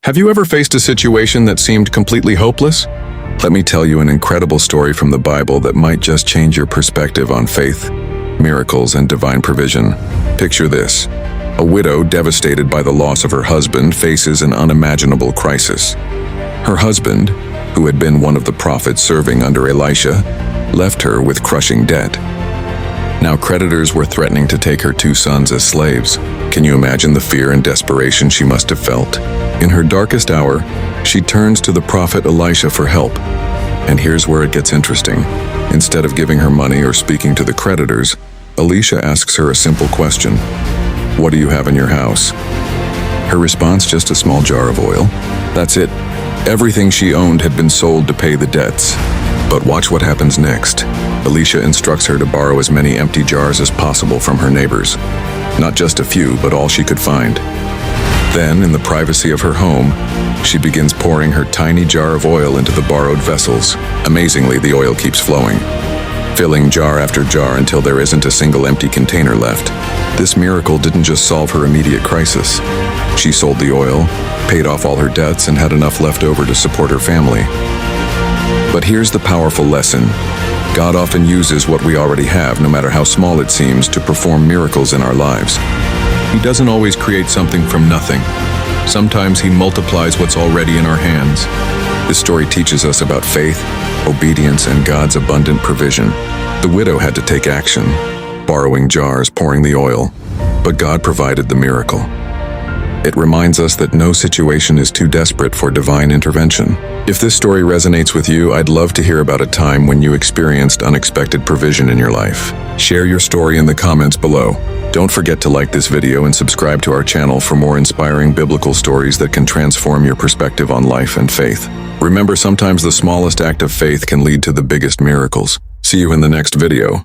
Have you ever faced a situation that seemed completely hopeless? Let me tell you an incredible story from the Bible that might just change your perspective on faith, miracles, and divine provision. Picture this. A widow devastated by the loss of her husband faces an unimaginable crisis. Her husband, who had been one of the prophets serving under Elisha, left her with crushing debt. Now creditors were threatening to take her 2 sons as slaves. Can you imagine the fear and desperation she must have felt? In her darkest hour, she turns to the prophet Elisha for help. And here's where it gets interesting. Instead of giving her money or speaking to the creditors, Elisha asks her a simple question. What do you have in your house? Her response, just a small jar of oil. That's it. Everything she owned had been sold to pay the debts. But watch what happens next. Elisha instructs her to borrow as many empty jars as possible from her neighbors. Not just a few, but all she could find. Then, in the privacy of her home, she begins pouring her tiny jar of oil into the borrowed vessels. Amazingly, the oil keeps flowing, filling jar after jar until there isn't a single empty container left. This miracle didn't just solve her immediate crisis. She sold the oil, paid off all her debts, and had enough left over to support her family. But here's the powerful lesson. God often uses what we already have, no matter how small it seems, to perform miracles in our lives. He doesn't always create something from nothing. Sometimes He multiplies what's already in our hands. This story teaches us about faith, obedience, and God's abundant provision. The widow had to take action, borrowing jars, pouring the oil, but God provided the miracle. It reminds us that no situation is too desperate for divine intervention. If this story resonates with you, I'd love to hear about a time when you experienced unexpected provision in your life. Share your story in the comments below. Don't forget to like this video and subscribe to our channel for more inspiring biblical stories that can transform your perspective on life and faith. Remember, sometimes the smallest act of faith can lead to the biggest miracles. See you in the next video.